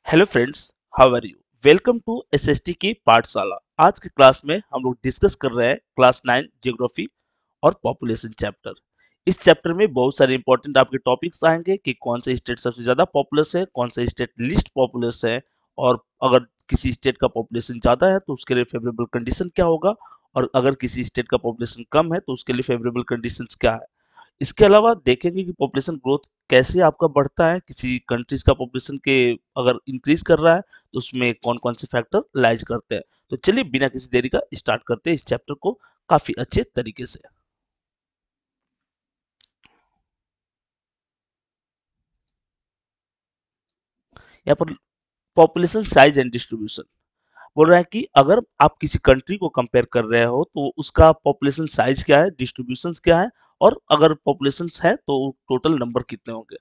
Hello friends, how are you. Welcome to SST की पाठशाला। आज की क्लास में हम लोग डिस्कस कर रहे हैं क्लास 9 ज्योग्राफी और पॉपुलेशन चैप्टर। इस चैप्टर में बहुत सारे इंपॉर्टेंट आपके टॉपिक्स आएंगे कि कौन सा स्टेट सबसे ज्यादा पॉपुलस है, कौन सा स्टेट लिस्ट पॉपुलस है, और अगर किसी स्टेट का पॉपुलेशन ज्यादा है तो उसके लिए फेवरेबल कंडीशन क्या होगा, और अगर किसी स्टेट का पॉपुलेशन कम है तो उसके लिए फेवरेबल कंडीशंस क्या है। इसके अलावा देखेंगे कि पॉपुलेशन ग्रोथ कैसे आपका बढ़ता है, किसी कंट्रीज का पॉपुलेशन के अगर इंक्रीज कर रहा है तो उसमें कौन कौन से फैक्टर लाइज करते हैं। तो चलिए बिना किसी देरी का स्टार्ट करते हैं इस चैप्टर को काफी अच्छे तरीके से। यहाँ पर पॉपुलेशन साइज एंड डिस्ट्रीब्यूशन बोल रहा है कि अगर आप किसी कंट्री को कंपेयर कर रहे हो तो उसका पॉपुलेशन साइज क्या है, डिस्ट्रीब्यूशन क्या है, और अगर पॉपुलेशन है तो टोटल नंबर कितने होंगे।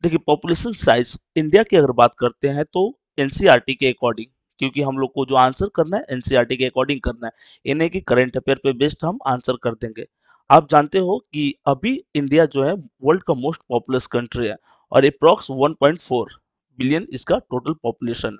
देखिए, पॉपुलेशन साइज इंडिया की अगर बात करते हैं तो एनसीईआरटी के अकॉर्डिंग, क्योंकि हम लोग को जो आंसर करना है एनसीईआरटी के अकॉर्डिंग करना है, ये नहीं कि करंट अफेयर पे बेस्ड हम आंसर कर देंगे। आप जानते हो कि अभी इंडिया जो है वर्ल्ड का मोस्ट पॉपुलस कंट्री है और अप्रॉक्स 1.4 बिलियन इसका टोटल पॉपुलेशन है।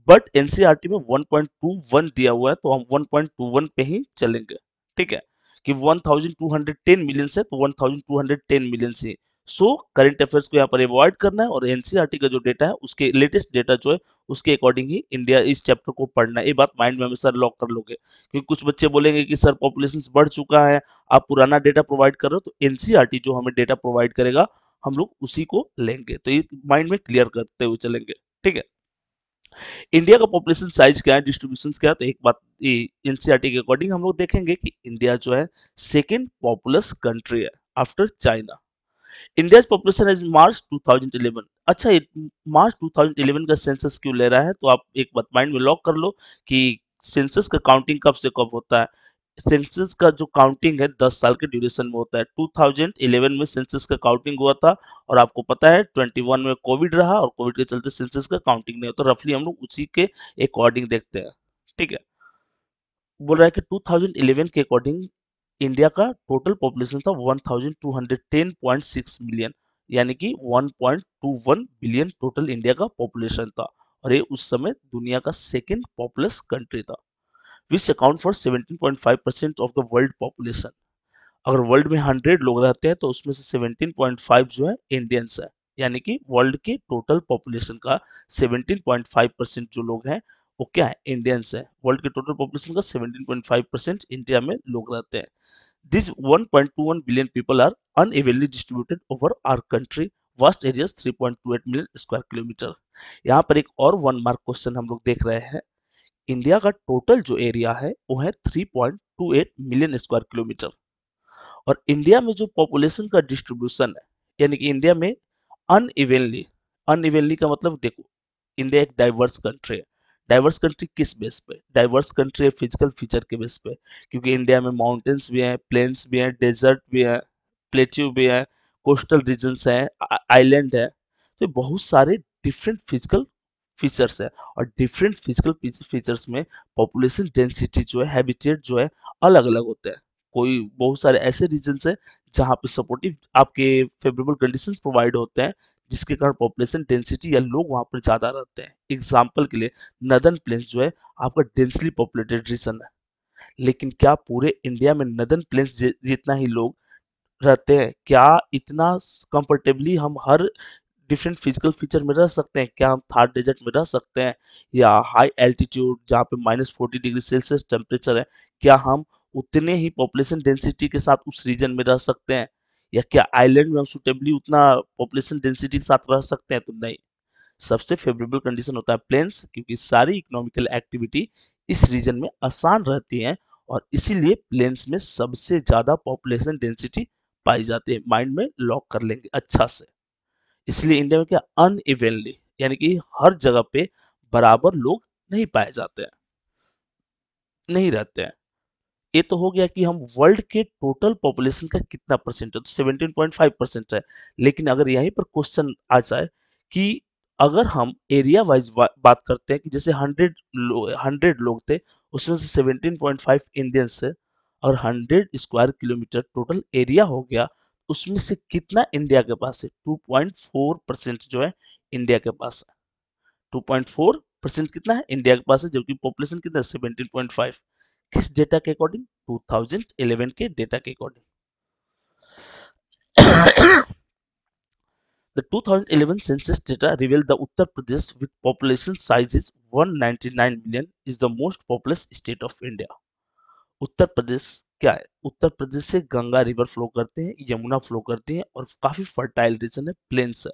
बट एनसीईआरटी में 1.21 दिया हुआ है तो हम 1.21 पे ही चलेंगे। ठीक है, कि 1210 मिलियन से तो 1210 मिलियन से। सो करंट अफेयर्स को यहाँ पर अवॉइड करना है और एनसीईआरटी का जो डेटा है उसके लेटेस्ट डेटा जो है उसके अकॉर्डिंग ही इंडिया इस चैप्टर को पढ़ना है। ये बात माइंड में हमेशा लॉक कर लोगे, क्योंकि कुछ बच्चे बोलेंगे कि सर पॉपुलेशन बढ़ चुका है, आप पुराना डेटा प्रोवाइड कर रहे हो, तो एनसीईआरटी जो हमें डेटा प्रोवाइड करेगा हम लोग उसी को लेंगे। तो ये माइंड में क्लियर करते हुए चलेंगे। ठीक है, इंडिया का पॉपुलेशन साइज क्या है, डिस्ट्रीब्यूशन क्या है, तो एक बात एनसीईआरटी के अकॉर्डिंग हम लोग देखेंगे कि इंडिया जो है सेकेंड पॉपुलस कंट्री है after China. India population is March 2011। अच्छा, ये मार्च 2011 का सेंसस क्यों ले रहा है, तो आप एक बात माइंड में लॉक कर लो कि सेंसस का काउंटिंग कब से कब होता है। सेंसस का जो काउंटिंग है 10 साल के ड्यूरेशन में होता है। 2011 में सेंसस का काउंटिंग हुआ था और आपको पता है 21 में कोविड रहा और कोविड के चलते सेंसस का काउंटिंग नहीं होता। तो रफली हम लोग उसी के अकॉर्डिंग देखते हैं। ठीक है, बोल रहा है कि 2011 के अकॉर्डिंग इंडिया का टोटल पॉपुलेशन था 1210.6 मिलियन, यानी कि 1.21 बिलियन टोटल इंडिया का पॉपुलेशन था। और ये उस समय दुनिया का सेकेंड पॉपुलस कंट्री था, which account for 17.5% of the world population. अगर वर्ल्ड में 100 लोग रहते हैं तो उसमें से 17.5 जो है इंडियंस है, यानी कि वर्ल्ड के टोटल पॉपुलेशन का 17.5% जो लोग हैं वो क्या है, इंडियंस है। वर्ल्ड के टोटल पॉपुलेशन का 17.5% इंडिया में लोग रहते हैं। These 1.21 billion people are unevenly distributed over our country vast areas 3.28 million square kilometre. यहाँ पर एक और 1 मार्क क्वेश्चन हम लोग देख रहे हैं। इंडिया का टोटल जो एरिया है वो है 3.28 मिलियन स्क्वायर किलोमीटर, और इंडिया में जो पॉपुलेशन का डिस्ट्रीब्यूशन है, यानी कि इंडिया में अनइवेनली, अनइवेनली का मतलब देखो, इंडिया एक डाइवर्स कंट्री है। डाइवर्स कंट्री किस बेस पे, डाइवर्स कंट्री है फिजिकल फीचर के बेस पे, क्योंकि इंडिया में माउंटेन्स भी हैं, प्लेन्स भी हैं, डेजर्ट भी है, प्लेट्यू भी है, कोस्टल रीजन्स हैं, आइलैंड है। तो बहुत सारे डिफरेंट फिजिकल फीचर्स है, और डिफरेंट फिजिकल फीचर्स में पॉपुलेशन डेंसिटी जो है, हैबिटेट जो है, अलग अलग होते हैं। कोई बहुत सारे ऐसे रीजन्स हैं जहाँ पे सपोर्टिव आपके फेवरेबल कंडीशंस प्रोवाइड होते हैं, जिसके कारण पॉपुलेशन डेंसिटी या लोग वहाँ पर ज़्यादा रहते हैं। एग्जाम्पल के लिए नदर्न प्लेन्स जो है आपका डेंसली पॉपुलेटेड रीजन है, लेकिन क्या पूरे इंडिया में नदर्न प्लेन्स जितना ही लोग रहते हैं? क्या इतना कंफर्टेबली हम हर डिफरेंट फिजिकल फीचर में रह सकते हैं? क्या हम थार डेजर्ट में रह सकते हैं, या हाई एल्टीट्यूड जहाँ पे -40 डिग्री सेल्सियस टेम्परेचर है, क्या हम उतने ही पॉपुलेशन डेंसिटी के साथ उस रीजन में रह सकते हैं? या क्या आइलैंड में हम सुटेबली उतना पॉपुलेशन डेंसिटी के साथ रह सकते हैं? तो नहीं। सबसे फेवरेबल कंडीशन होता है प्लेन्स, क्योंकि सारी इकोनॉमिकल एक्टिविटी इस रीजन में आसान रहती है, और इसीलिए प्लेन्स में सबसे ज्यादा पॉपुलेशन डेंसिटी पाई जाती है। माइंड में लॉक कर लेंगे अच्छा से। इसलिए इंडिया में क्या अनइवेनली, यानी कि हर जगह पे बराबर लोग नहीं पाए जाते हैं, नहीं रहते हैं। ये तो हो गया कि हम वर्ल्ड के टोटल पॉपुलेशन का कितना परसेंट है, तो 17.5% है। लेकिन अगर यहीं पर क्वेश्चन आ जाए कि अगर हम एरिया वाइज बात करते हैं कि जैसे 100 लोग थे, उसमें से 17.5 इंडियंस थे, और 100 स्क्वायर किलोमीटर टोटल एरिया हो गया, उसमें से कितना इंडिया के पास है? 2.4% जो है इंडिया के पास है। 2.4% कितना है इंडिया के पास है, जबकि पॉपुलेशन कितना है 17.5। किस डेटा के अकॉर्डिंग? 2011 के डेटा के according. The 2011 census data revealed the Uttar Pradesh with population size is 199 million is the most populous state of India. Uttar Pradesh क्या है? उत्तर प्रदेश से गंगा रिवर फ्लो करते हैं, यमुना फ्लो करती है और काफी फर्टाइल रीजन है, प्लेन्स है।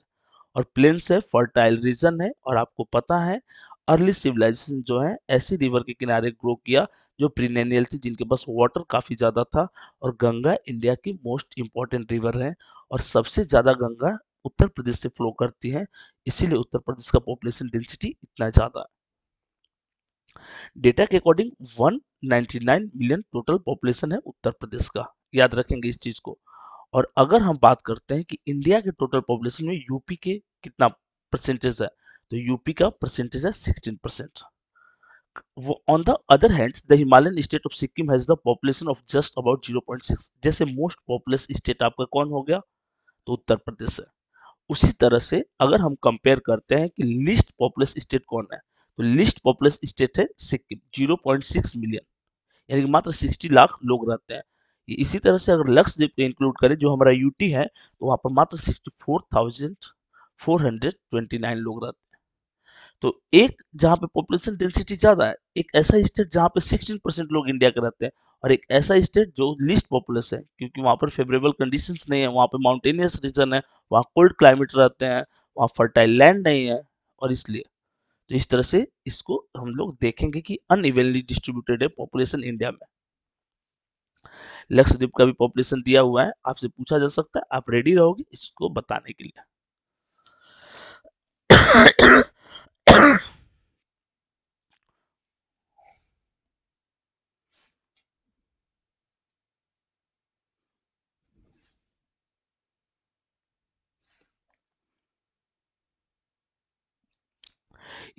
और प्लेन्स है, फर्टाइल रीजन है, और आपको पता है अर्ली सिविलाइजेशन जो है ऐसी रिवर के किनारे ग्रो किया जो प्रीनेनियल थी, जिनके पास वाटर काफी ज्यादा था। और गंगा इंडिया की मोस्ट इंपॉर्टेंट रिवर है और सबसे ज्यादा गंगा उत्तर प्रदेश से फ्लो करती है, इसीलिए उत्तर प्रदेश का पॉपुलेशन डेंसिटी इतना ज्यादा है। डेटा के अकॉर्डिंग 199 मिलियन टोटल पॉपुलेशन है उत्तर प्रदेश का, याद रखेंगे इस चीज को। और अगर हम बात करते हैं कि इंडिया के टोटल पॉपुलेशन में यूपी के कितना परसेंटेज है, तो यूपी का परसेंटेज है 16%। On the other hand the Himalayan state of Sikkim has the population of just about 0.6। जैसे मोस्ट पॉपुलस स्टेट आपका कौन हो गया? तो उत्तर प्रदेश है। उसी तरह से अगर हम कंपेयर करते हैं कि लिस्ट पॉपुलस स्टेट कौन है, तो लिस्ट पॉपुलस स्टेट है सिक्किम, 0.6 मिलियन, यानी कि मात्र 60 लाख लोग रहते हैं। इसी तरह से अगर लक्षद्वीप को इंक्लूड करें जो हमारा यूटी है, तो वहां पर मात्र 64,429 लोग रहते हैं। तो एक जहां पे पॉपुलेशन डेंसिटी ज्यादा है, एक ऐसा स्टेट जहां पे 16% लोग इंडिया के रहते हैं, और एक ऐसा स्टेट जो लिस्ट पॉपुलस है, क्योंकि वहां पर फेवरेबल कंडीशंस नहीं है, वहां पे माउंटेनियस रीजन है, वहां कोल्ड क्लाइमेट रहते हैं, वहां फर्टाइल लैंड नहीं है, और इसलिए तो इस तरह से इसको हम लोग देखेंगे कि अनइवनली डिस्ट्रीब्यूटेड है पॉपुलेशन इंडिया में। लक्षद्वीप का भी पॉपुलेशन दिया हुआ है, आपसे पूछा जा सकता है, आप रेडी रहोगे इसको बताने के लिए?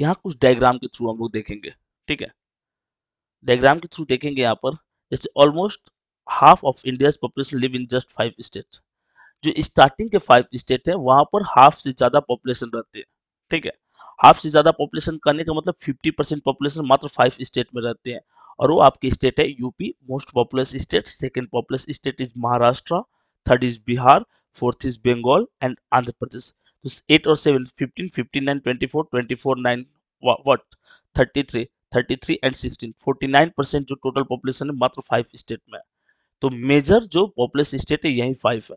यहाँ कुछ डायग्राम के थ्रू हम लोग देखेंगे, ठीक है? डायग्राम के थ्रू देखेंगे यहाँ पर, जैसे almost half of India's population live in just 5 state. जो स्टार्टिंग के 5 स्टेट है वहां पर हाफ से ज्यादा पॉपुलेशन रहती है, ठीक है? हाफ से ज्यादा पॉपुलेशन करने का मतलब 50% पॉपुलेशन मात्र 5 स्टेट में रहते हैं, और वो आपकी स्टेट है UP, most populous state. Second populous state is Maharashtra, third is Bihar, fourth is Bengal and Andhra Pradesh. तो 8 और 7, 15, 59, 24, 24, 9 व्हाट 33, 33 एंड 16, 49% जो टोटल पॉपुलेशन है मात्र 5 स्टेट में है। तो मेजर जो पॉपुलस स्टेट है यही 5 है।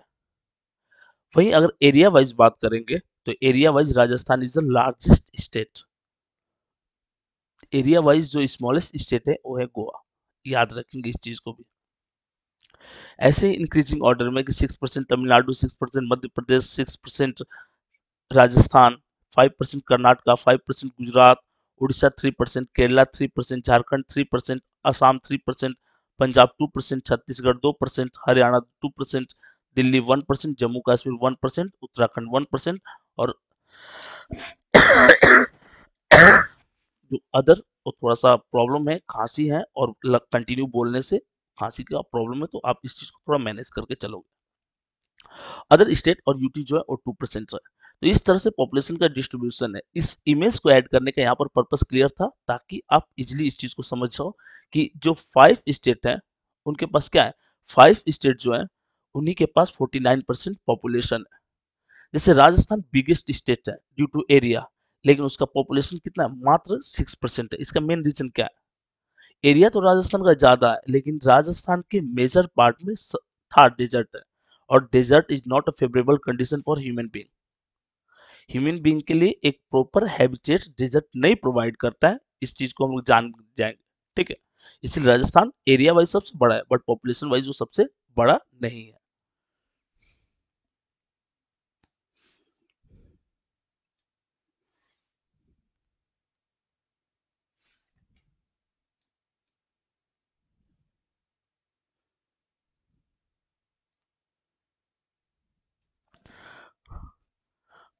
वहीं अगर एरिया वाइज बात करेंगे, तो area wise Rajasthan is the largest state. Area wise जो स्मॉलेस्ट स्टेट है वो है गोवा, याद रखेंगे इस चीज को भी। ऐसे इंक्रीजिंग ऑर्डर में कि 6% तमिलनाडु, 6% मध्य प्रदेश, 6% राजस्थान, 5% कर्नाटका, 5% गुजरात, उड़ीसा 3%, केरला 3%, झारखंड 3%, असम 3%, पंजाब 2%, छत्तीसगढ़ 2%, हरियाणा 2%, दिल्ली 1%, जम्मू कश्मीर 1%, उत्तराखंड 1%, और जो अदर वो थोड़ा सा प्रॉब्लम है, खांसी है और कंटिन्यू बोलने से खांसी का प्रॉब्लम है, तो आप इस चीज को थोड़ा मैनेज करके चलोगे। अदर स्टेट और यूटी जो है वो 2% है। तो इस तरह से पॉपुलेशन का डिस्ट्रीब्यूशन है। इस इमेज को ऐड करने का यहाँ पर पर्पस क्लियर था, ताकि आप इजिली इस चीज को समझ जाओ कि जो 5 स्टेट है उनके पास क्या है। 5 स्टेट जो है उन्हीं के पास 49% पॉपुलेशन है। जैसे राजस्थान बिगेस्ट स्टेट है ड्यू टू एरिया, लेकिन उसका पॉपुलेशन कितना है? मात्र 6% है। इसका मेन रीजन क्या है? एरिया तो राजस्थान का ज्यादा है, लेकिन राजस्थान के मेजर पार्ट में था डेजर्ट है, और desert is not a favourable condition for human being. Human being के लिए एक प्रॉपर हैबिटेट डेजर्ट नहीं प्रोवाइड करता है, इस चीज को हम लोग जान जाएंगे, ठीक है? इसलिए राजस्थान एरिया वाइज सबसे बड़ा है, बट पॉपुलेशन वाइज वो सबसे बड़ा नहीं है।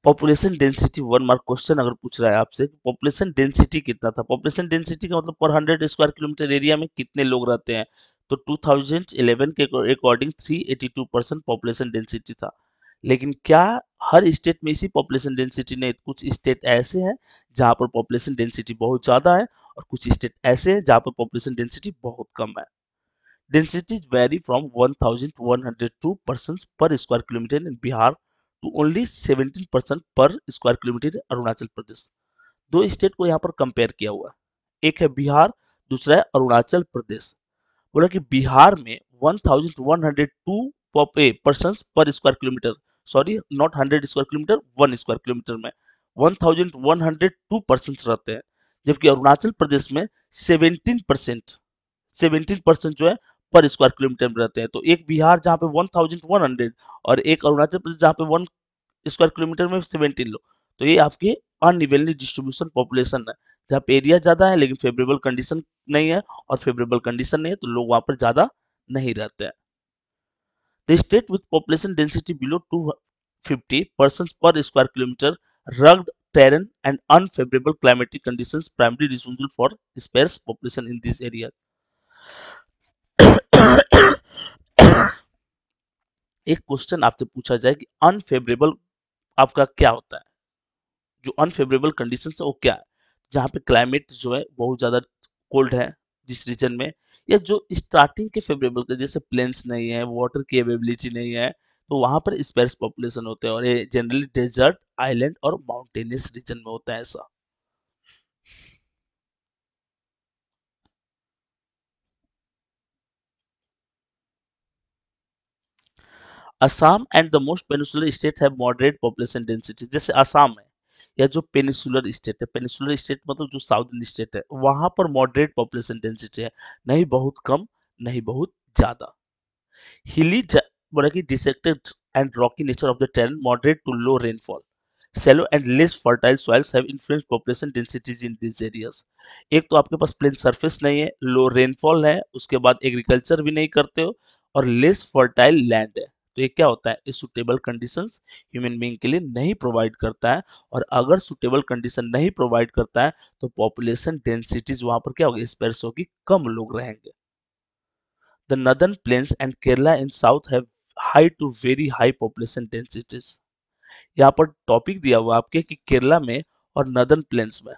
पॉपुलेशन डेंसिटी 1 मार्क क्वेश्चन अगर पूछ रहा है आपसे, पॉपुलेशन डेंसिटी कितना था? पॉपुलेशन डेंसिटी का मतलब पर 100 स्क्वायर किलोमीटर एरिया में कितने लोग रहते हैं। तो 2011 के अकॉर्डिंग 382% पॉपुलेशन डेंसिटी था। लेकिन क्या हर स्टेट में इसी पॉपुलेशन डेंसिटी नहीं, कुछ स्टेट ऐसे हैं जहां पर पॉपुलेशन डेंसिटी बहुत ज्यादा है और कुछ स्टेट ऐसे हैं जहां पर पॉपुलेशन डेंसिटी बहुत कम है। Densities vary from 1,102 persons per square kilometer in Bihar to only 17 person per square kilometer in Arunachal Pradesh. दो स्टेट को यहाँ पर कंपेयर किया हुआ है, एक है बिहार, दूसरा है अरुणाचल प्रदेश। बोला कि बिहार में 1102 पर्सन पर square kilometre, sorry not 100 square kilometre, 1 square kilometre में 1102 पर्सन रहते हैं, जबकि अरुणाचल प्रदेश में 17% जो है पर स्क्वायर किलोमीटर में रहते हैं। तो एक बिहार जहाँ पे 1100 और एक अरुणाचल प्रदेश जहाँ पे 1 स्क्वायर किलोमीटर में 17 लोग, तो ये आपके अनइवनली डिस्ट्रीब्यूशन पॉपुलेशन है, जहाँ पे एरिया ज्यादा है लेकिन फेवरेबल कंडीशन नहीं है, और फेवरेबल कंडीशन नहीं है तो लोग वहां पर ज्यादा नहीं रहते हैं। The state with population density below 250 persons per square kilometer, rugged terrain and unfavorable climatic conditions primarily responsible for sparse population in this area. एक क्वेश्चन आपसे पूछा जाए कि अनफेवरेबल आपका क्या होता है, जो अनफेवरेबल कंडीशन है वो क्या है, जहाँ पे क्लाइमेट जो है बहुत ज्यादा कोल्ड है जिस रीजन में, या जो स्टार्टिंग के फेवरेबल के जैसे प्लेन्स नहीं है, वाटर की अवेबिलिटी नहीं है, तो वहां पर स्पेर्स पॉपुलेशन होते हैं, और ये जनरली डेजर्ट, आइलैंड और माउंटेनियस रीजन में होता है ऐसा। Assam and the most peninsular state है मॉडरेट पॉपुलेशन डेंसिटी, जैसे असम है या जो पेनिसुलर स्टेट है, पेनिसुलर स्टेट मतलब जो साउदर्न स्टेट है, वहां पर मॉडरेट पॉपुलेशन डेंसिटी है, नहीं बहुत कम नहीं बहुत ज्यादा। हिली बोला कि dissected and rocky nature of the terrain, moderate to low rainfall, shallow and less fertile soils have influenced population densities in these areas। एक तो आपके पास प्लेन सरफेस नहीं है, लो रेनफॉल है, उसके बाद एग्रीकल्चर भी नहीं करते हो, और लेस फर्टाइल लैंड है, तो ये क्या होता है, सुटेबल कंडीशंस ह्यूमन बीइंग के लिए नहीं प्रोवाइड करता है, और अगर सुटेबल कंडीशन नहीं प्रोवाइड करता है तो पॉपुलेशन डेंसिटीज वहां पर क्या होगी, स्पेर्स होगी, कम लोग रहेंगे। The northern plains and Kerala in south have high to very high population densities. यहाँ पर टॉपिक दिया हुआ आपके कि केरला में और नदर्न प्लेन्स में,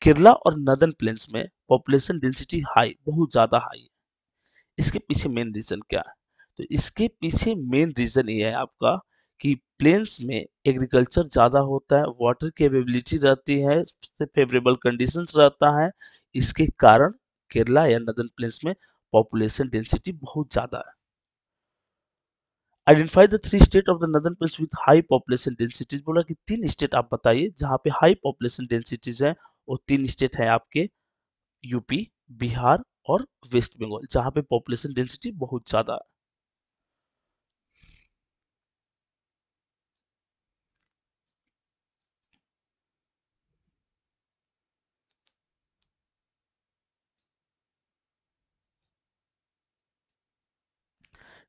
केरला और नदर्न प्लेन्स में पॉपुलेशन डेंसिटी हाई, बहुत ज्यादा हाई है। इसके पीछे मेन रीजन क्या है, तो इसके पीछे मेन रीजन ये है आपका कि प्लेन्स में एग्रीकल्चर ज्यादा होता है, वाटर की अवेबिलिटी रहती है, फेवरेबल कंडीशंस रहता है, इसके कारण केरला या नदर्न प्लेन्स में पॉपुलेशन डेंसिटी बहुत ज्यादा है। Identify the three state of the northern plains with high population densities, बोला कि तीन स्टेट आप बताइए जहां पे हाई पॉपुलेशन डेंसिटीज है, और तीन स्टेट है आपके यूपी, बिहार और वेस्ट बंगाल, जहां पे पॉपुलेशन डेंसिटी बहुत ज्यादा है।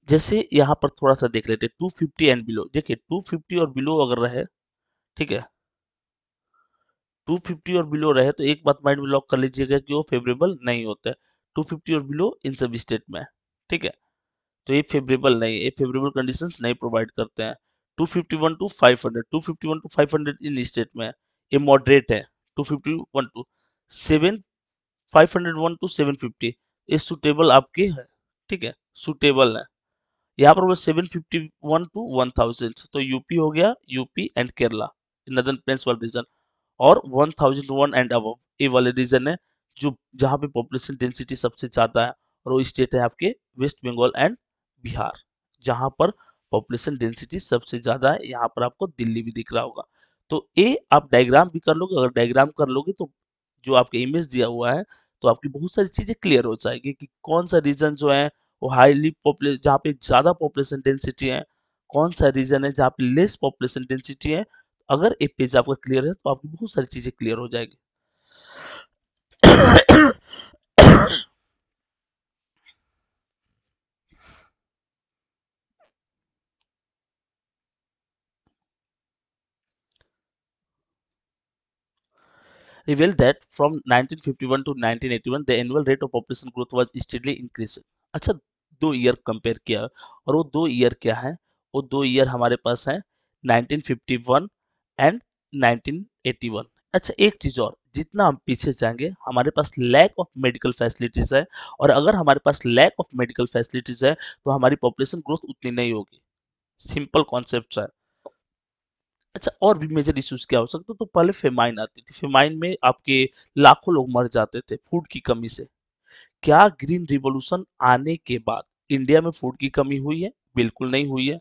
जैसे यहाँ पर थोड़ा सा देख लेते हैं 250 एंड बिलो, देखिए 250 और बिलो अगर रहे, ठीक है, 250 और बिलो रहे तो एक बात माइंड में लॉक कर लीजिएगा कि वो फेवरेबल नहीं होता है, 250 और बिलो इन सब स्टेट में, ठीक है, तो ये फेवरेबल नहीं है, ये फेवरेबल कंडीशंस नहीं प्रोवाइड करते हैं। 251 टू 500, 251 टू 500 इन स्टेट में ये मॉडरेट है, 251 टू 7, 501 टू 750 ये सुटेबल आपके है, ठीक है, सुटेबल है। यहाँ पर वो 751 टू 1000, तो यूपी हो गया, UP and Kerala northern plains region, और 1001 एंड अबव ये वाले रीजन है जो जहाँ पे पॉपुलेशन डेंसिटी सबसे ज्यादा है, और वो स्टेट है आपके वेस्ट बंगाल एंड बिहार, जहाँ पर पॉपुलेशन डेंसिटी सबसे ज्यादा है। यहाँ पर आपको दिल्ली भी दिख रहा होगा। तो ये आप डायग्राम भी कर लोगे, अगर डायग्राम कर लोगे तो जो आपके इमेज दिया हुआ है तो आपकी बहुत सारी चीजें क्लियर हो जाएगी कि कौन सा रीजन जो है वो हाईली पॉपुलेट, जहाँ पे ज्यादा पॉपुलेशन डेंसिटी है, कौन सा रीजन है जहाँ पे लेस पॉपुलेशन डेंसिटी है। अगर एक पेज आपका क्लियर है तो आपकी बहुत सारी चीजें क्लियर हो जाएगी। Revealed that from 1951 to 1981 the annual rate of population growth was steadily increasing। अच्छा, 2 ईयर कंपेयर किया, और वो 2 ईयर क्या है, वो 2 ईयर हमारे पास हैं 1951 एंड 1981। अच्छा एक चीज और, जितना हम पीछे जाएंगे हमारे पास लैक ऑफ मेडिकल फैसिलिटीज है, और अगर हमारे पास लैक ऑफ मेडिकल फैसिलिटीज है तो हमारी पॉपुलेशन ग्रोथ उतनी नहीं होगी। सिंपल कॉन्सेप्ट है। अच्छा और भी मेजर इश्यूज क्या हो सकते, तो पहले फेमाइन आती थी, फेमाइन में आपके लाखों लोग मर जाते थे फूड की कमी से। क्या ग्रीन रिवॉल्यूशन आने के बाद इंडिया में फूड की कमी हुई है? बिल्कुल नहीं हुई है।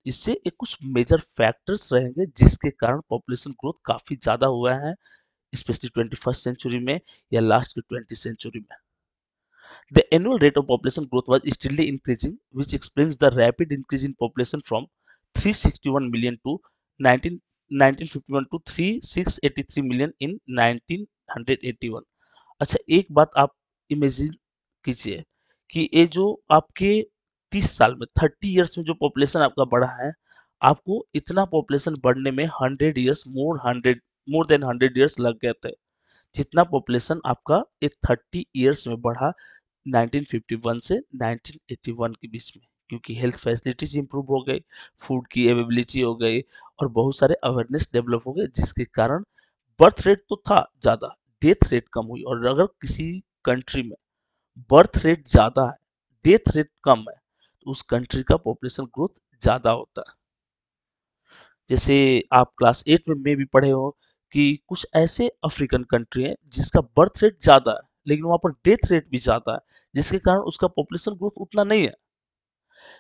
इससे एक कुछ मेजर फैक्टर्स रहेंगे जिसके कारण पॉपुलेशन ग्रोथ काफी ज्यादा हुआ है, स्पेशली 21st सेंचुरी में या लास्ट के 20th सेंचुरी में। The annual rate of population growth was steadily increasing, which explains the rapid increase in population from 361 million to 19, 1951 to 3683 million in 1981। अच्छा एक बात आप इमेजिन कीजिए कि ये जो आपके 30 साल में 30 इयर्स में जो पॉपुलेशन आपका बढ़ा है, आपको इतना पॉपुलेशन बढ़ने में 100 इयर्स लग गए थे। जितना पॉपुलेशन आपका ये 30 इयर्स में बढ़ा 1951 से 1981 के बीच में, क्योंकि हेल्थ फैसिलिटीज इंप्रूव हो गई, फूड की अवेलेबिलिटी हो गई, और बहुत सारे अवेयरनेस डेवलप हो गए, जिसके कारण बर्थ रेट तो था ज्यादा, डेथ रेट कम हुई। और अगर किसी कंट्री में बर्थ रेट ज्यादा है, डेथ रेट कम है, तो उस कंट्री का पॉपुलेशन ग्रोथ ज्यादा होता है। जैसे आप क्लास 8 में भी पढ़े हो कि कुछ ऐसे अफ्रीकन कंट्री हैं जिसका बर्थ रेट ज्यादा है लेकिन वहां पर डेथ रेट भी ज्यादा है, जिसके कारण उसका पॉपुलेशन ग्रोथ उतना नहीं है।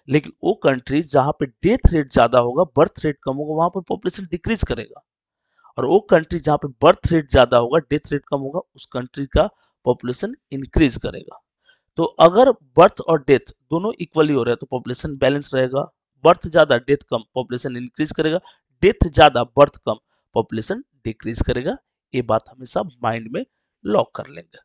लेकिन वो कंट्री जहां पे डेथ रेट ज्यादा होगा, बर्थ रेट कम होगा, वहां पर पॉपुलेशन डिक्रीज करेगा। और वो कंट्री जहां पे बर्थ रेट ज्यादा होगा, डेथ रेट कम होगा, उस कंट्री का पॉपुलेशन इंक्रीज करेगा। तो अगर बर्थ और डेथ दोनों इक्वली हो रहे हैं तो पॉपुलेशन बैलेंस रहेगा। बर्थ ज्यादा डेथ कम, पॉपुलेशन इंक्रीज करेगा। डेथ ज्यादा बर्थ कम, पॉपुलेशन डिक्रीज करेगा। ये बात हमेशा माइंड में लॉक कर लेंगे।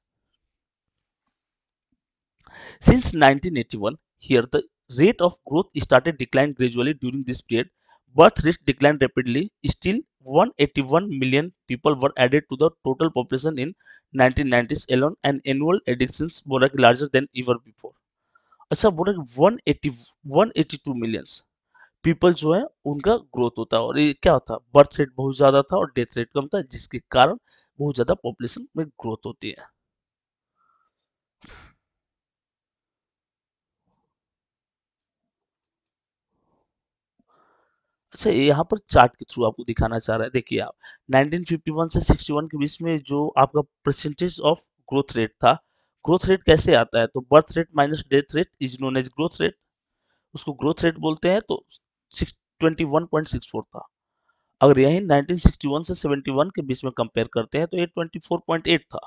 Since 1981, here the rate of growth started decline gradually during this period. Birth rate declined rapidly. Still, 181 million people were added to the total population in 1990s alone, and annual additions were larger than ever before. अच्छा बोल रहे 180 182 millions people जो है उनका growth होता है, और ये क्या होता है, बर्थ रेट बहुत ज्यादा था और डेथ रेट कम था, जिसके कारण बहुत ज्यादा पॉपुलेशन में ग्रोथ होती है। अच्छा यहाँ पर चार्ट के थ्रू आपको दिखाना चाह रहा है, देखिए आप 1951 से 61 के बीच में जो आपका परसेंटेज ऑफ ग्रोथ रेट था, ग्रोथ रेट कैसे आता है, तो birth rate minus death rate is known as growth rate, उसको ग्रोथ रेट बोलते हैं। तो 21.64 था। अगर यही 1961 से 71 के बीच में कंपेयर करते हैं तो ये 24.8 था।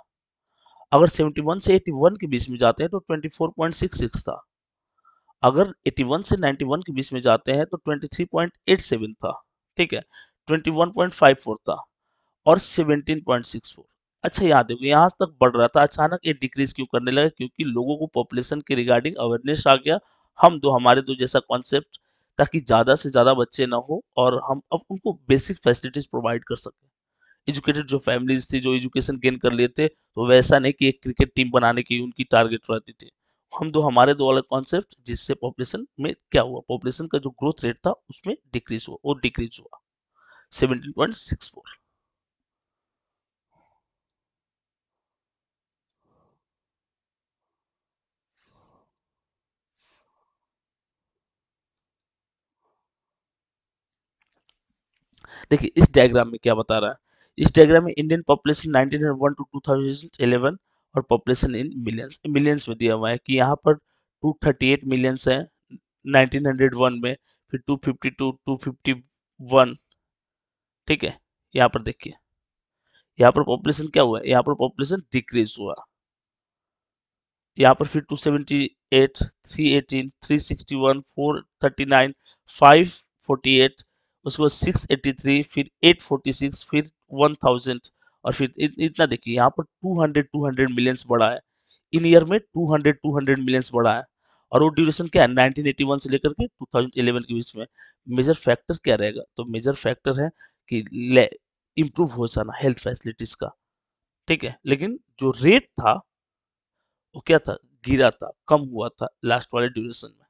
अगर 71 से 81 के बीच में जाते हैं तो 24.66 था। अगर 81 से 91 के बीच में जाते हैं तो 23.87 था। ठीक है, 21.54 था, और 17.64। अच्छा याद देखो यहाँ तक बढ़ रहा था, अचानक ये डिक्रीज क्यों करने लगा, क्योंकि लोगों को पॉपुलेशन के रिगार्डिंग अवेयरनेस आ गया। हम दो हमारे दो जैसा कॉन्सेप्ट, ताकि ज्यादा से ज्यादा बच्चे ना हो और हम अब उनको बेसिक फैसिलिटीज प्रोवाइड कर सकें। एजुकेटेड जो फैमिलीज थी, जो एजुकेशन गेन कर लिए थे, तो वैसा नहीं कि एक क्रिकेट टीम बनाने की उनकी टारगेट रहती थी। हम दो हमारे दो अलग कॉन्सेप्ट, जिससे पॉपुलेशन में क्या हुआ, पॉपुलेशन का जो ग्रोथ रेट था उसमें डिक्रीज हुआ, और डिक्रीज हुआ 17.64। देखिए इस डायग्राम में क्या बता रहा है, इस डायग्राम में इंडियन पॉपुलेशन 1901 टू 2011 और पॉपुलेशन इन मिलियंस, मिलियंस में दिया हुआ है कि यहाँ पर 238 मिलियंस है 1901 में, फिर 252, 251। ठीक है, यहाँ पर देखिए, यहाँ पर पॉपुलेशन क्या हुआ है, यहाँ पर पॉपुलेशन डिक्रीज हुआ। यहाँ पर फिर 278, 318, 361, 439, 548, उसके बाद 683, फिर 846, फिर 1000, और फिर इतना देखिए यहाँ पर 200 मिलियंस बढ़ा है। इन ईयर में 200 मिलियंस बढ़ा है। और वो ड्यूरेशन क्या है, 1981 से लेकर के 2011 के बीच में। मेजर फैक्टर क्या रहेगा, तो मेजर फैक्टर है कि इम्प्रूव हो जाना हेल्थ फैसिलिटीज का। ठीक है, लेकिन जो रेट था वो क्या था, गिरा था, कम हुआ था लास्ट वाले ड्यूरेशन में।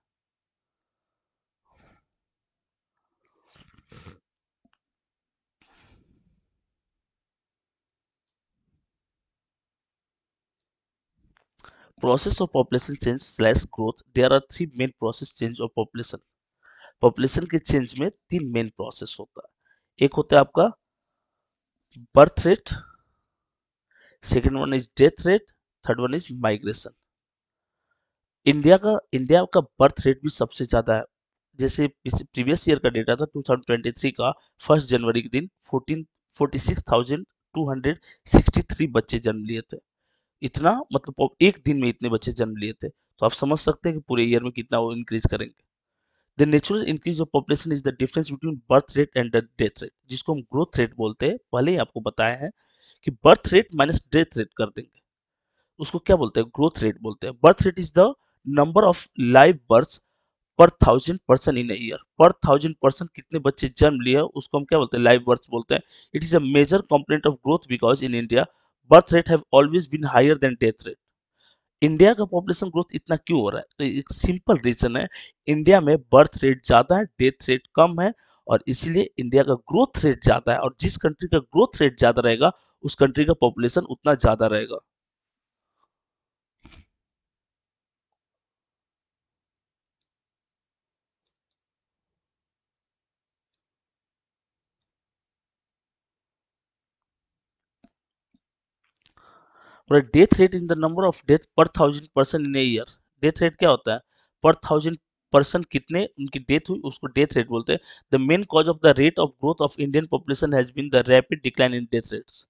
Process of population change slash growth, there are three main process change of population. Population के चेंज में तीन मेन प्रोसेस होता है। एक होता है आपका birth rate, second one is death rate, third one is migration. India का बर्थ रेट भी सबसे ज्यादा है। जैसे प्रीवियस ईयर का डेटा था 2023 का, 1 जनवरी के दिन 46,263 बच्चे जन्म लिए थे। इतना मतलब एक दिन में इतने बच्चे जन्म लिए थे, तो आप समझ सकते हैं कि पूरे ईयर में कितना वो इंक्रीज करेंगे। The natural increase of population is the difference between birth rate and the death rate, जिसको हम ग्रोथ रेट बोलते हैं। पहले ही आपको बताया है कि birth rate minus death rate कर देंगे, उसको क्या बोलते हैं, ग्रोथ रेट बोलते हैं। Birth rate is the number of live birth पर 1000 पर्सन इन ईयर। पर 1000 पर्सन कितने बच्चे जन्म लिए उसको हम क्या बोलते हैं, लाइव बर्थ बोलते हैं। It is a major component of growth because in India birth rate have always been higher than death rate. India का पॉपुलेशन ग्रोथ इतना क्यों हो रहा है, तो एक सिंपल रीजन है, इंडिया में बर्थ रेट ज्यादा है, डेथ रेट कम है, और इसीलिए इंडिया का ग्रोथ रेट ज्यादा है। और जिस कंट्री का ग्रोथ रेट ज्यादा रहेगा उस कंट्री का पॉपुलेशन उतना ज्यादा रहेगा। और death rate is the number of death पर 1000 person in a year. Death rate क्या होता है, पर 1000 पर्सन कितने उनकी डेथ हुई उसको डेथ रेट बोलते हैं। The main cause of the rate of growth of Indian population has been the rapid decline in death rates.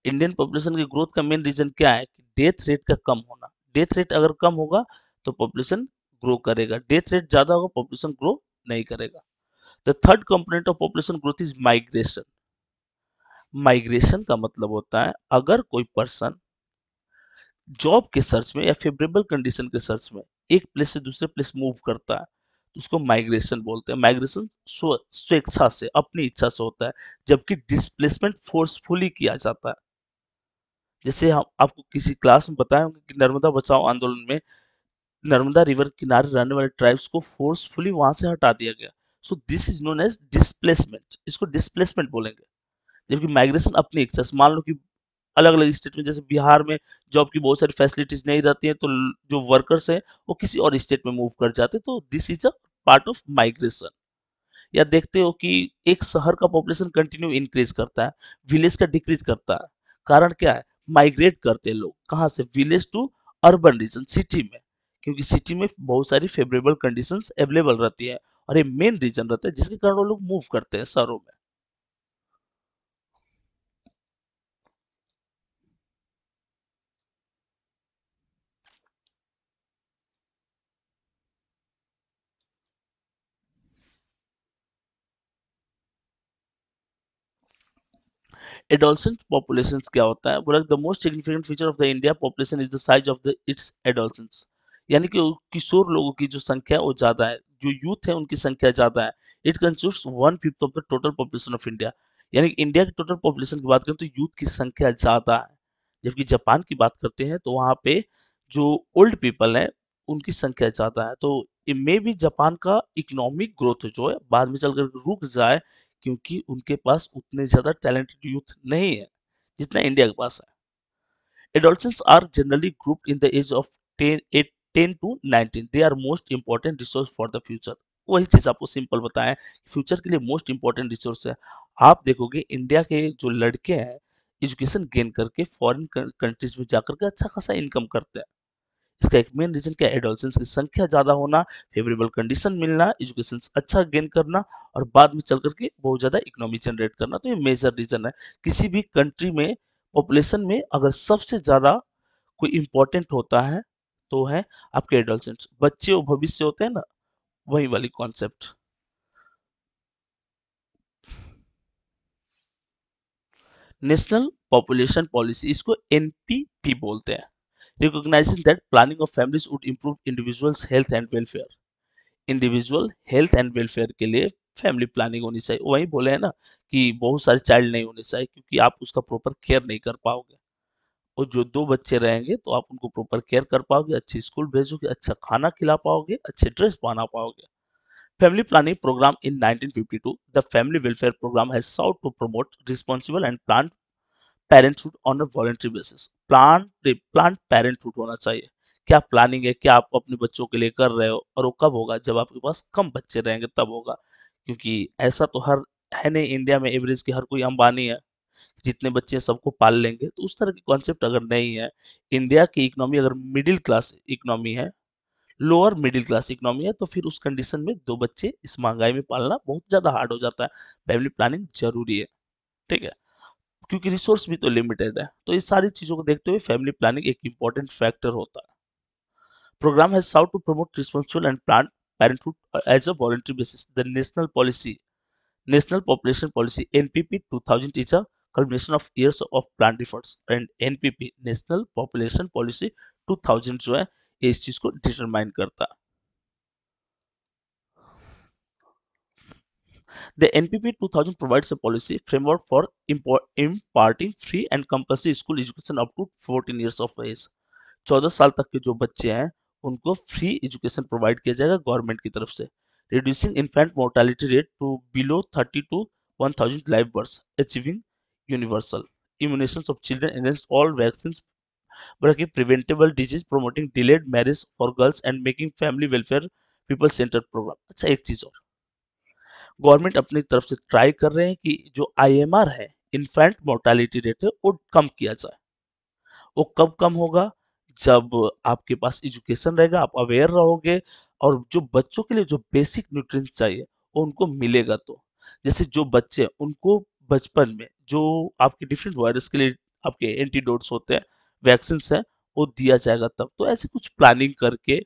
Indian population की ग्रोथ का मेन रीजन क्या है कि डेथ रेट का कम होना। डेथ रेट अगर कम होगा तो पॉपुलेशन ग्रो करेगा, डेथ रेट ज्यादा होगा पॉपुलेशन ग्रो नहीं करेगा। The third component of population growth is migration. Migration का मतलब होता है अगर कोई पर्सन जॉब के सर्च में या फेवरेबल कंडीशन के सर्च में एक प्लेस से दूसरे प्लेस मूव करता है तो उसको माइग्रेशन बोलते हैं। माइग्रेशन स्वेच्छा से अपनी इच्छा से होता है, जबकि डिस्प्लेसमेंट फोर्सफुली किया जाता है। जैसे हम आपको किसी क्लास में बताया होंगे कि नर्मदा बचाओ आंदोलन में नर्मदा रिवर किनारे रहने वाले ट्राइब्स को फोर्सफुली वहां से हटा दिया गया। So this is known as displacement, इसको डिस्प्लेसमेंट बोलेंगे। जबकि माइग्रेशन अपनी इच्छा से, मान लो कि अलग अलग स्टेट में, जैसे बिहार में जॉब की बहुत सारी फैसिलिटीज नहीं रहती है तो जो वर्कर्स हैं वो किसी और स्टेट में मूव कर जाते हैं, तो this is a part of migration. या देखते हो कि एक शहर का पॉपुलेशन कंटिन्यू इंक्रीज करता है, विलेज का डिक्रीज करता है। कारण क्या है, माइग्रेट करते हैं लोग कहाँ से, village to urban region, city में। क्योंकि सिटी में बहुत सारी फेवरेबल कंडीशंस अवेलेबल रहती है, और ये मेन रीजन रहता है जिसके कारण वो लोग मूव करते हैं शहरों में। एडोलसेंट पॉपुलेशन क्या होता है, बोला the most significant feature of the India population is the size of the it's adolescence. यानी कि किशोर लोगों की जो संख्या है वो ज्यादा है, जो यूथ है उनकी संख्या ज्यादा है। It consist 1/5 of the total population of India. यानी कि इंडिया की टोटल पॉपुलेशन की बात करें तो यूथ की संख्या ज्यादा है। जबकि जापान की बात करते हैं तो वहां पे जो ओल्ड पीपल है उनकी संख्या ज्यादा है। तो मे भी जापान का इकोनॉमिक ग्रोथ जो है बाद में चलकर रुक जाए, क्योंकि उनके पास उतने ज्यादा टैलेंटेड यूथ नहीं है जितना इंडिया के पास है। Adolescents are generally grouped in the age of 10 to 19. They are most important resource for the future. वही चीज आपको सिंपल बताएं, फ्यूचर के लिए मोस्ट इंपॉर्टेंट रिसोर्स है। आप देखोगे इंडिया के जो लड़के हैं एजुकेशन गेन करके फॉरेन कंट्रीज में जाकर के अच्छा खासा इनकम करते हैं। इसका एक मेन रीजन क्या है, एडोल्सेंस की संख्या ज्यादा होना, फेवरेबल कंडीशन मिलना, एजुकेशन अच्छा गेन करना, और बाद में चल करके बहुत ज्यादा इकोनॉमी जनरेट करना। तो ये मेजर रीजन है। किसी भी कंट्री में पॉपुलेशन में अगर सबसे ज्यादा कोई इंपॉर्टेंट होता है तो है आपके एडोल्सेंस, बच्चे और भविष्य होते हैं ना, वही वाली कॉन्सेप्ट। नेशनल पॉपुलेशन पॉलिसी, इसको एनपीपी बोलते हैं। Recognising that planning of families would improve individuals health and welfare. Individual health and welfare के लिए फैमिली प्लानिंग होनी चाहिए। वही बोले हैं ना कि बहुत सारे चाइल्ड नहीं होने चाहिए, क्योंकि आप उसका प्रॉपर केयर नहीं कर पाओगे। और जो दो बच्चे रहेंगे तो आप उनको प्रॉपर केयर कर पाओगे, अच्छी स्कूल भेजोगे, अच्छा खाना खिला पाओगे, अच्छे ड्रेस पहना पाओगे। Family planning programme in 1952, the family welfare programme has sought to promote responsible and plan parenthood on a voluntary basis. Plan plan parenthood होना चाहिए, क्या प्लानिंग है, क्या आप अपने बच्चों के लिए कर रहे हो, और वो कब होगा, जब आपके पास कम बच्चे रहेंगे तब होगा। क्योंकि ऐसा तो हर है नहीं इंडिया में एवरेज की हर कोई अंबानी है, जितने बच्चे हैं सबको पाल लेंगे, तो उस तरह की कॉन्सेप्ट अगर नहीं है, इंडिया की इकोनॉमी अगर मिडिल क्लास इकोनॉमी है, लोअर मिडिल क्लास इकोनॉमी है, तो फिर उस कंडीशन में 2 बच्चे इस महंगाई में पालना बहुत ज़्यादा हार्ड हो जाता है। फैमिली प्लानिंग ज़रूरी है, ठीक है? क्योंकि रिसोर्स भी तो लिमिटेड है। तो इस सारी चीज़ों को देखते हुए फैमिली प्लानिंग एक इम्पोर्टेंट फैक्टर होता है। Program has sought to promote responsible and planned parenthood as a voluntary basis. The National Population Policy (NPP) 2000 is a culmination of years of planned efforts, and NPP National Population Policy 2000 जो है ये इस चीज को determine करता है। The NPP 2000 provides a policy framework for imparting free and compulsory school education up to 14 years of age. 14 साल तक के जो बच्चे हैं उनको फ्री एजुकेशन प्रोवाइड किया जाएगा गवर्नमेंट की तरफ से। Reducing infant mortality rate to below 30 to 1000 live birth, achieving universal immunization of children against all vaccine, बल्कि preventable disease, promoting delayed marriage for girls and making family welfare people centred programme. अच्छा, एक चीज और government अपनी तरफ से try कर रहे हैं कि जो आईएमआर है, इन्फेंट मोर्टालिटी रेट है, वो कम किया जाए। वो कब कम होगा, जब आपके पास एजुकेशन रहेगा, आप अवेयर रहोगे, और जो बच्चों के लिए जो बेसिक न्यूट्रिएंट्स चाहिए वो उनको मिलेगा। तो जैसे जो बच्चे उनको बचपन में जो आपके डिफरेंट वायरस के लिए आपके एंटीडोट्स होते हैं, वैक्सीन है, वो दिया जाएगा तब। तो ऐसे कुछ प्लानिंग करके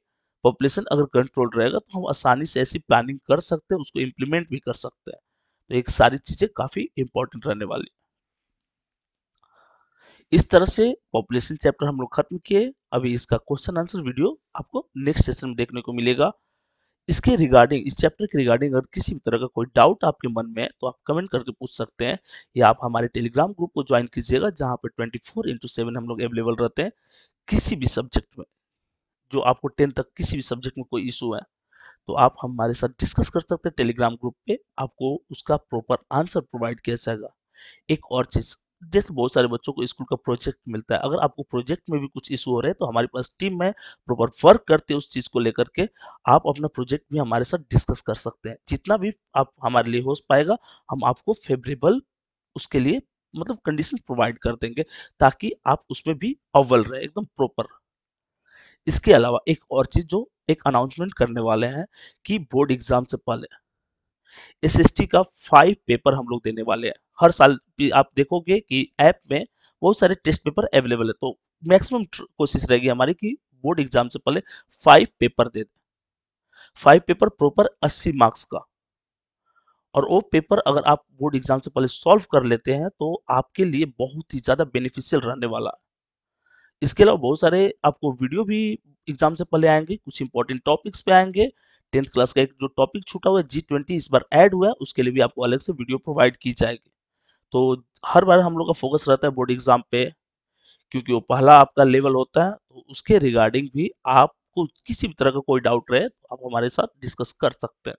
पॉपुलेशन अगर कंट्रोल रहेगा तो हम आसानी से ऐसी प्लानिंग कर सकते हैं, उसको इम्प्लीमेंट भी कर सकते हैं। तो एक सारी चीजें काफी इंपॉर्टेंट रहने वाली। इस तरह से पॉपुलेशन चैप्टर हम लोग खत्म किए। अभी इसका क्वेश्चन आंसर वीडियो आपको नेक्स्ट सेशन में देखने को मिलेगा। इसके रिगार्डिंग, इस चैप्टर के रिगार्डिंग अगर किसी भी तरह का कोई डाउट आपके मन में है तो आप कमेंट करके पूछ सकते हैं, या आप हमारे टेलीग्राम ग्रुप को ज्वाइन कीजिएगा, जहां पे 24/7 हम लोग अवेलेबल रहते हैं। किसी भी सब्जेक्ट में, जो आपको 10 तक किसी भी सब्जेक्ट में कोई इशू है, तो आप हमारे साथ डिस्कस कर सकते हैं टेलीग्राम ग्रुप पे, आपको उसका प्रॉपर आंसर प्रोवाइड किया जाएगा। एक और चीज, जैसे बहुत सारे बच्चों को स्कूल का प्रोजेक्ट मिलता है, अगर आपको प्रोजेक्ट में भी कुछ इशू हो रहे हैं तो हमारे पास टीम में प्रॉपर वर्क करते हैं उस चीज को लेकर के। आप अपना प्रोजेक्ट भी हमारे साथ डिस्कस कर सकते हैं, जितना भी आप हमारे लिए हो पाएगा हम आपको फेवरेबल उसके लिए मतलब कंडीशन प्रोवाइड कर देंगे, ताकि आप उसमें भी अव्वल रहे एकदम प्रॉपर। इसके अलावा एक और चीज जो एक अनाउंसमेंट करने वाले हैं कि बोर्ड एग्जाम से पहले एसएसटी का 5 पेपर हम लोग देने वाले हैं। हर साल भी आप देखोगे कि ऐप में बहुत सारे टेस्ट पेपर अवेलेबल है, तो मैक्सिमम कोशिश रहेगी हमारी कि बोर्ड एग्जाम से पहले 5 पेपर दे दें। 5 पेपर प्रॉपर 80 मार्क्स का, और वो पेपर अगर आप बोर्ड एग्जाम से पहले सॉल्व कर लेते हैं तो आपके लिए बहुत ही ज्यादा बेनिफिशियल रहने वाला है। इसके अलावा बहुत सारे आपको वीडियो भी एग्जाम से पहले आएंगे, कुछ इंपॉर्टेंट टॉपिक्स पे आएंगे। 10th क्लास का एक जो टॉपिक छूटा हुआ है G20 इस बार ऐड हुआ है, उसके लिए भी आपको अलग से वीडियो प्रोवाइड की जाएगी। तो हर बार हम लोग का फोकस रहता है बोर्ड एग्जाम पे, क्योंकि वो पहला आपका लेवल होता है, तो उसके रिगार्डिंग भी आपको किसी भी तरह का कोई डाउट रहे तो आप हमारे साथ डिस्कस कर सकते हैं।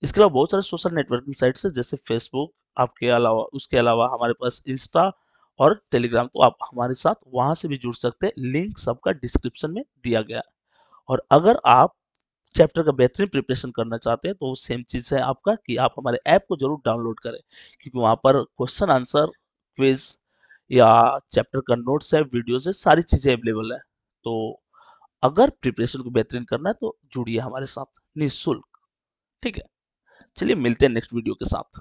इसके अलावा बहुत सारे सोशल नेटवर्किंग साइट्स है, जैसे फेसबुक, आपके अलावा उसके अलावा हमारे पास इंस्टा और टेलीग्राम, तो आप हमारे साथ वहां से भी जुड़ सकते हैं। लिंक सबका डिस्क्रिप्शन में दिया गया है। और अगर आप चैप्टर का बेहतरीन प्रिपरेशन करना चाहते हैं तो वो सेम चीज है आपका कि आप हमारे ऐप को जरूर डाउनलोड करें, क्योंकि वहां पर क्वेश्चन आंसर, क्विज या चैप्टर का नोट्स है, वीडियोस है, सारी चीजें अवेलेबल है। तो अगर प्रिपरेशन को बेहतरीन करना है तो जुड़िए हमारे साथ निःशुल्क। ठीक है, चलिए मिलते हैं नेक्स्ट वीडियो के साथ।